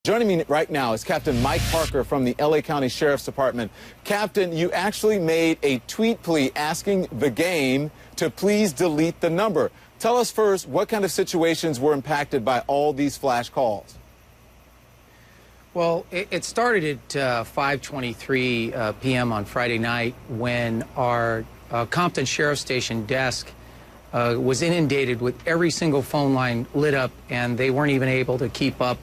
Joining me right now is Captain Mike Parker from the LA County Sheriff's Department. Captain, you actually made a tweet plea asking the game to please delete the number. Tell us first what kind of situations were impacted by all these flash calls. Well, it started at 5:23 p.m. on Friday night when our Compton Sheriff's Station desk was inundated with every single phone line lit up, and they weren't even able to keep up.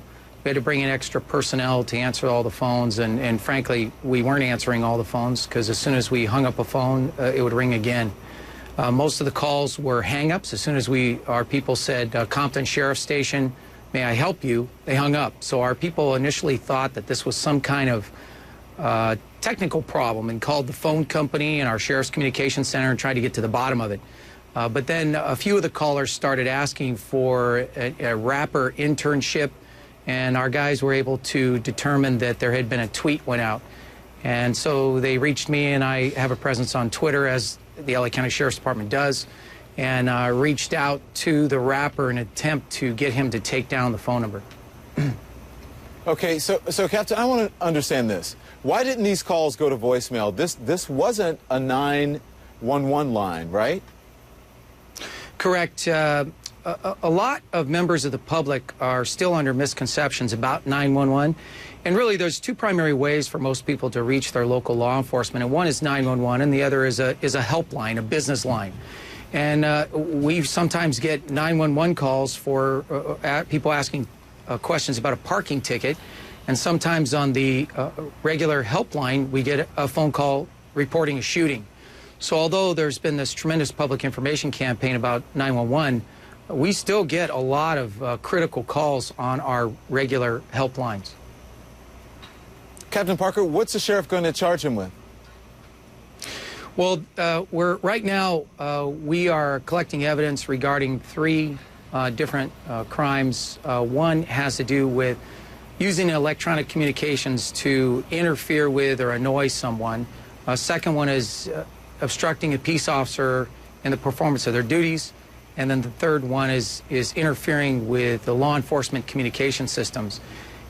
We had to bring in extra personnel to answer all the phones, and frankly, we weren't answering all the phones because as soon as we hung up a phone, it would ring again. Most of the calls were hang-ups. As soon as our people said, Compton Sheriff's Station, may I help you, they hung up. So our people initially thought that this was some kind of technical problem and called the phone company and our Sheriff's Communications Center and tried to get to the bottom of it. But then a few of the callers started asking for a rapper internship, and our guys were able to determine that there had been a tweet went out. And so they reached me, and I have a presence on Twitter, as the LA County Sheriff's Department does, and reached out to the rapper in an attempt to get him to take down the phone number. Okay, so Captain, I want to understand this. Why didn't these calls go to voicemail? This wasn't a 911 line, right? Correct. A lot of members of the public are still under misconceptions about 911. And really, there's two primary ways for most people to reach their local law enforcement. And one is 911, and the other is a helpline, a business line. And we sometimes get 911 calls for people asking questions about a parking ticket. And sometimes on the regular helpline, we get a phone call reporting a shooting. So although there's been this tremendous public information campaign about 911, we still get a lot of critical calls on our regular helplines. Captain Parker, what's the sheriff going to charge him with? Well, right now we are collecting evidence regarding three different crimes. One has to do with using electronic communications to interfere with or annoy someone. Second one is obstructing a peace officer in the performance of their duties. And then the third one is interfering with the law enforcement communication systems.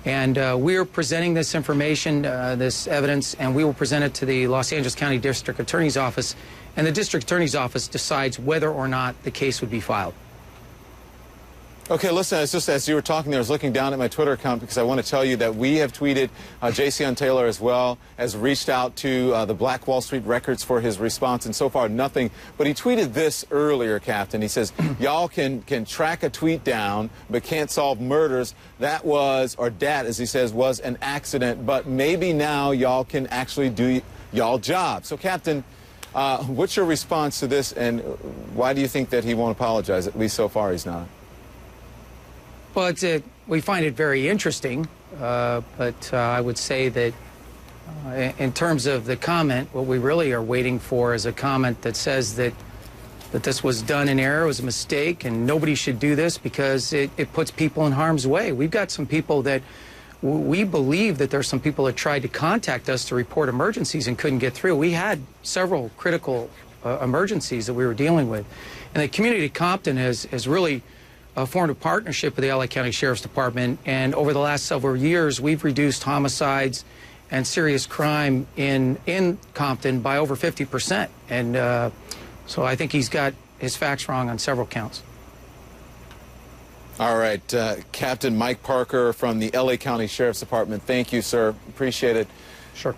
And we are presenting this information, this evidence, and we will present it to the Los Angeles County District Attorney's Office. And the District Attorney's Office decides whether or not the case would be filed. Okay, listen, it's just as you were talking there, I was looking down at my Twitter account because I want to tell you that we have tweeted, Jason Taylor as well has reached out to the Black Wall Street Records for his response, and so far nothing. But he tweeted this earlier, Captain. He says, y'all can track a tweet down, but can't solve murders. That was, or that, as he says, was an accident, but maybe now y'all can actually do y'all job. So, Captain, what's your response to this, and why do you think that he won't apologize? At least so far he's not. Well, we find it very interesting, but I would say that in terms of the comment, what we really are waiting for is a comment that says that this was done in error, was a mistake, and nobody should do this because it puts people in harm's way. We've got some people that we believe that there's some people that tried to contact us to report emergencies and couldn't get through. We had several critical emergencies that we were dealing with. And the community of Compton has really formed a partnership with the LA County Sheriff's Department, and over the last several years, we've reduced homicides and serious crime in Compton by over 50%. And so I think he's got his facts wrong on several counts. All right, Captain Mike Parker from the LA County Sheriff's Department, thank you, sir. Appreciate it. Sure.